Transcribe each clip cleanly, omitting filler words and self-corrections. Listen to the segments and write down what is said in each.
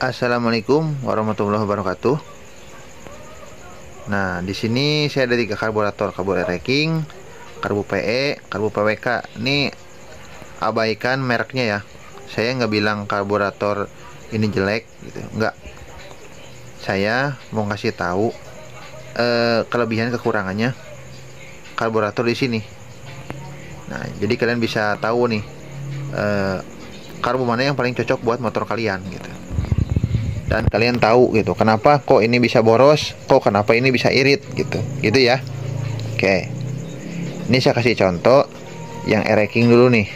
Assalamualaikum warahmatullahi wabarakatuh. Nah, di sini saya ada 3 karburator, karbu air racking, karbu PE, karbu PWK. Ini abaikan mereknya ya. Saya nggak bilang karburator ini jelek gitu, nggak. Saya mau ngasih tahu kelebihan kekurangannya karburator di sini. Nah, jadi kalian bisa tahu nih karbu mana yang paling cocok buat motor kalian gitu. Dan kalian tahu gitu kenapa kok ini bisa boros, kok kenapa ini bisa irit gitu ya. Oke, ini saya kasih contoh yang air racking dulu nih.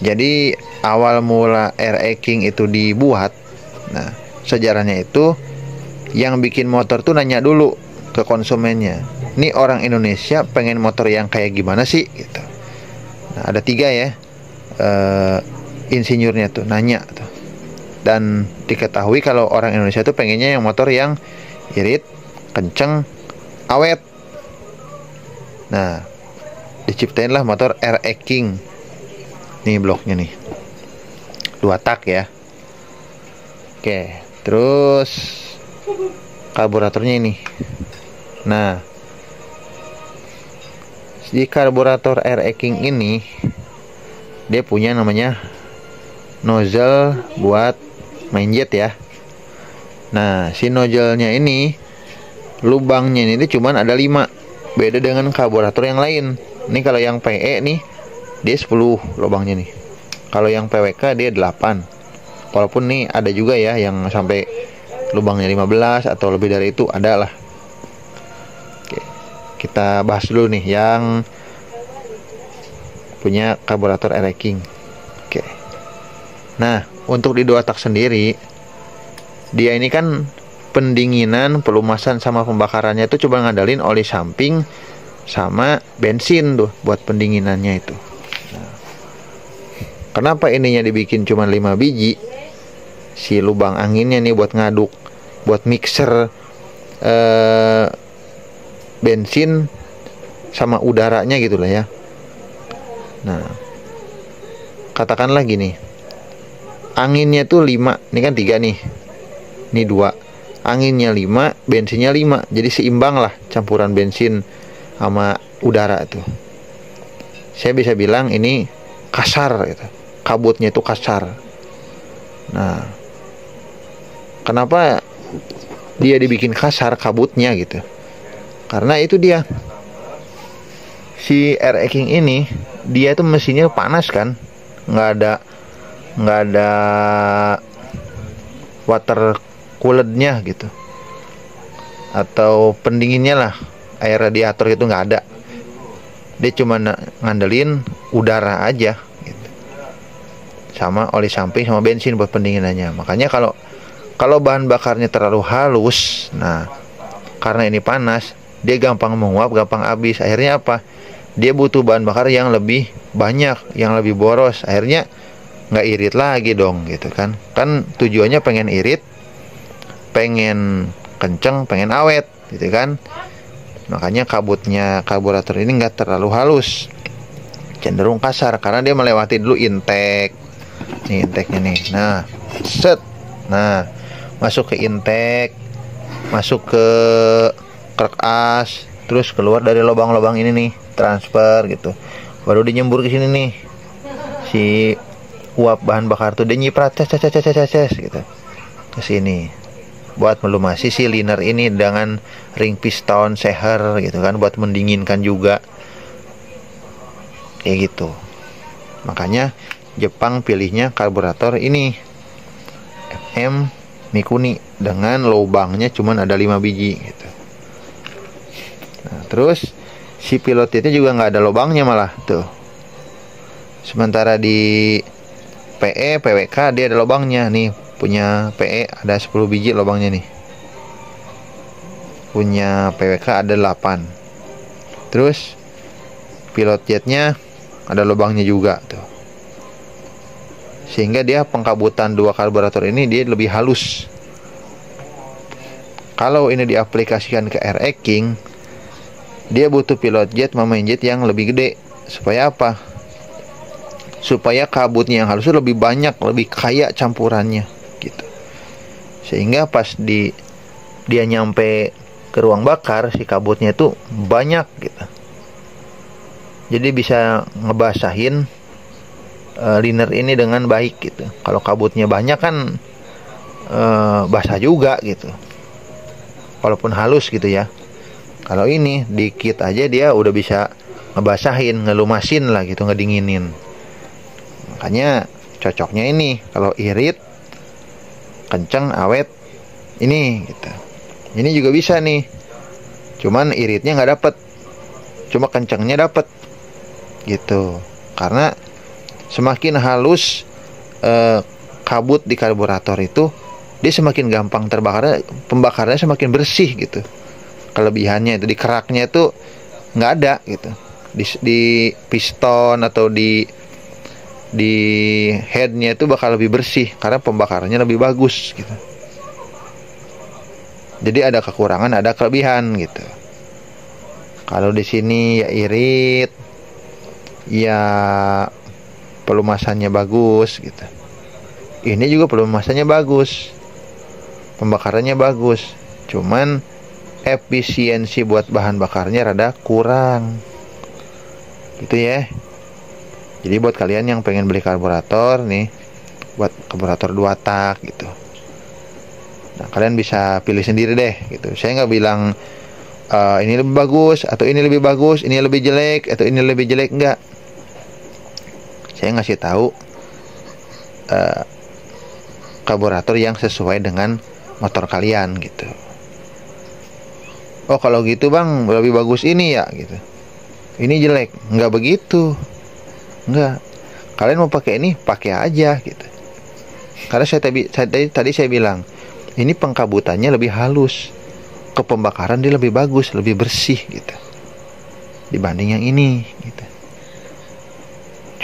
Jadi awal mula air racking itu dibuat, nah sejarahnya itu yang bikin motor tuh nanya dulu ke konsumennya, ini orang Indonesia pengen motor yang kayak gimana sih gitu. Nah, ada 3 ya insinyurnya tuh nanya tuh. Dan diketahui kalau orang Indonesia tuh pengennya yang motor yang irit, kenceng, awet. Nah, diciptainlah motor air racking. Nih bloknya nih, 2 tak ya. Oke, terus karburatornya ini. Nah, di karburator air racking ini dia punya namanya nozzle buat main jet ya. Nah, si nozzle-nya ini lubangnya ini cuman ada 5. Beda dengan karburator yang lain. Ini kalau yang PE nih dia 10 lubangnya nih. Kalau yang PWK dia 8. Walaupun nih ada juga ya yang sampai lubangnya 15 atau lebih dari itu, ada lah. Oke, kita bahas dulu nih yang punya karburator air racking. Oke. Nah, untuk di 2 tak sendiri, dia ini kan pendinginan, pelumasan sama pembakarannya itu coba ngandalin oli samping sama bensin tuh buat pendinginannya itu. Nah, kenapa ininya dibikin cuma 5 biji? Si lubang anginnya nih buat ngaduk, buat mixer bensin sama udaranya gitu lah ya. Nah, katakanlah gini, anginnya tuh 5, ini kan 3 nih, ini 2, anginnya 5, bensinnya 5, jadi seimbang lah campuran bensin sama udara tuh. Saya bisa bilang ini kasar gitu, kabutnya itu kasar. Nah, kenapa dia dibikin kasar kabutnya gitu? Karena itu dia, si air racking ini dia tuh mesinnya panas kan, nggak ada water coolednya gitu, atau pendinginnya lah, air radiator itu nggak ada. Dia cuma ngandelin udara aja gitu, sama oli samping sama bensin buat pendinginannya. Makanya kalau bahan bakarnya terlalu halus, nah karena ini panas, dia gampang menguap, gampang habis. Akhirnya apa? Dia butuh bahan bakar yang lebih banyak, yang lebih boros. Akhirnya nggak irit lagi dong gitu kan. Kan tujuannya pengen irit, pengen kenceng, pengen awet gitu kan. Makanya kabutnya karburator ini nggak terlalu halus, cenderung kasar, karena dia melewati dulu intake. Nih intake-nya nih. Nah, set. Nah, masuk ke intake, masuk ke krek as, terus keluar dari lubang-lubang ini nih, transfer gitu. Baru dinyembur ke sini nih. Si uap bahan bakar tuh dia nyiprat ces gitu ke sini buat melumasi si liner ini dengan ring piston seher gitu kan, buat mendinginkan juga kayak gitu. Makanya Jepang pilihnya karburator ini FM Mikuni dengan lubangnya cuman ada 5 biji gitu. Nah, terus si pilotnya juga nggak ada lubangnya malah tuh. Sementara di PE, PWK dia ada lubangnya nih. Punya PE ada 10 biji lubangnya nih. Punya PWK ada 8. Terus pilot jetnya ada lubangnya juga tuh. Sehingga dia pengkabutan 2 karburator ini dia lebih halus. Kalau ini diaplikasikan ke air racking, dia butuh pilot jet sama main jet yang lebih gede. Supaya apa? Supaya kabutnya yang halus lebih banyak, lebih kaya campurannya gitu. sehingga pas dia nyampe ke ruang bakar, si kabutnya itu banyak gitu. Jadi bisa ngebasahin liner ini dengan baik gitu. Kalau kabutnya banyak kan basah juga gitu, walaupun halus gitu ya. Kalau ini dikit aja dia udah bisa ngebasahin, ngelumasin lah gitu, ngedinginin. Makanya cocoknya ini kalau irit, kenceng, awet, ini gitu. Ini juga bisa nih, cuman iritnya nggak dapet, cuma kencengnya dapet gitu. Karena semakin halus kabut di karburator itu, dia semakin gampang terbakar, pembakarannya semakin bersih gitu. Kelebihannya itu di keraknya itu nggak ada gitu, di piston atau di headnya itu bakal lebih bersih karena pembakarannya lebih bagus gitu. Jadi ada kekurangan, ada kelebihan gitu. Kalau di sini ya irit, ya pelumasannya bagus gitu. Ini juga pelumasannya bagus, pembakarannya bagus, cuman efisiensi buat bahan bakarnya rada kurang gitu ya. Jadi buat kalian yang pengen beli karburator nih, buat karburator 2 tak gitu, nah kalian bisa pilih sendiri deh gitu. Saya nggak bilang ini lebih bagus atau ini lebih bagus, ini lebih jelek atau ini lebih jelek, enggak. Saya ngasih tahu karburator yang sesuai dengan motor kalian gitu. Oh kalau gitu bang, lebih bagus ini ya gitu, ini jelek, nggak begitu, nggak. Kalian mau pakai ini, pakai aja gitu. Karena tadi saya bilang, ini pengkabutannya lebih halus, ke pembakaran dia lebih bagus, lebih bersih gitu, dibanding yang ini gitu.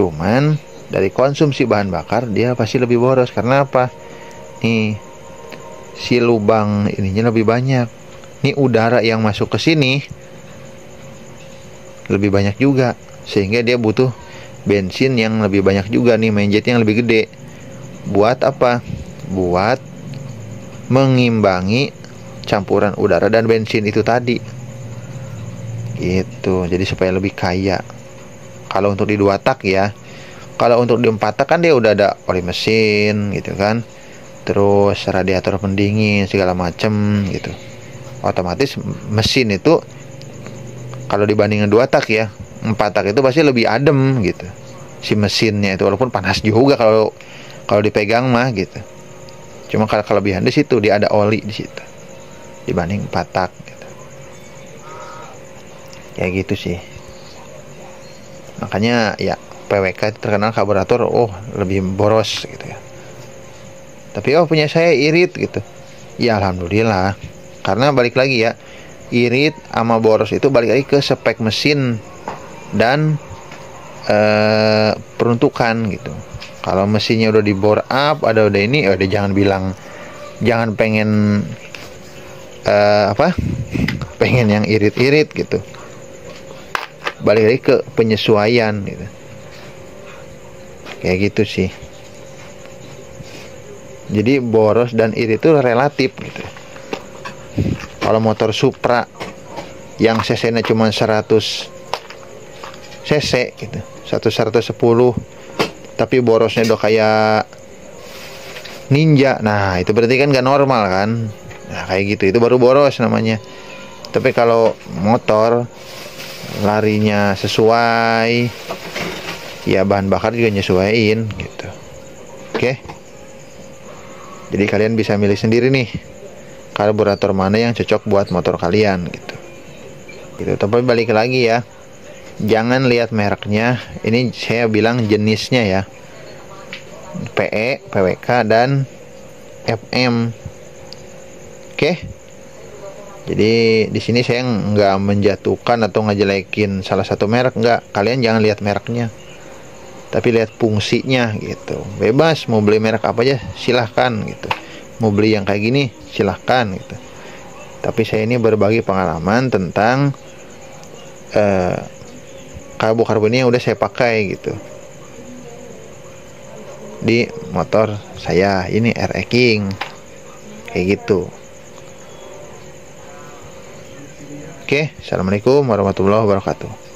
Cuman dari konsumsi bahan bakar dia pasti lebih boros. Karena apa? Nih, si lubang ininya lebih banyak. Ini udara yang masuk ke sini lebih banyak juga, sehingga dia butuh bensin yang lebih banyak juga nih, mainjet yang lebih gede. Buat apa? Buat mengimbangi campuran udara dan bensin itu tadi gitu. Jadi supaya lebih kaya. Kalau untuk di 2 tak ya. Kalau untuk di 4 tak kan dia udah ada oli mesin gitu kan, terus radiator pendingin segala macem gitu. Otomatis mesin itu kalau dibandingin 2 tak ya, 4 tak itu pasti lebih adem gitu si mesinnya itu, walaupun panas juga kalau dipegang mah gitu. Cuma kalau kelebihan di situ dia ada oli di situ dibanding 4 tak gitu. Ya gitu sih. Makanya ya PWK terkenal karburator lebih boros gitu ya. Tapi punya saya irit gitu. Ya alhamdulillah. Karena balik lagi ya, irit sama boros itu balik lagi ke spek mesin dan peruntukan gitu. Kalau mesinnya udah di bore up, udah ini, udah jangan pengen pengen yang irit-irit gitu. Balik lagi ke penyesuaian gitu. Kayak gitu sih. Jadi boros dan irit itu relatif gitu. Kalau motor Supra yang cc-nya cuma 100 cc gitu, 110, tapi borosnya udah kayak Ninja, nah itu berarti kan gak normal kan. Nah kayak gitu, itu baru boros namanya. Tapi kalau motor larinya sesuai, ya bahan bakar juga nyesuaiin gitu. Oke. Jadi kalian bisa milih sendiri nih karburator mana yang cocok buat motor kalian gitu. Tapi balik lagi ya, jangan lihat mereknya. Ini saya bilang jenisnya ya, PE, PWK dan FM. Oke. Jadi di sini saya nggak menjatuhkan atau ngejelekin salah satu merek, nggak. Kalian jangan lihat mereknya, tapi lihat fungsinya gitu. Bebas mau beli merek apa aja silahkan gitu. Mau beli yang kayak gini silahkan gitu. Tapi saya ini berbagi pengalaman tentang karbu ini yang udah saya pakai gitu di motor saya ini RE King. kayak gitu. Oke, assalamualaikum warahmatullahi wabarakatuh.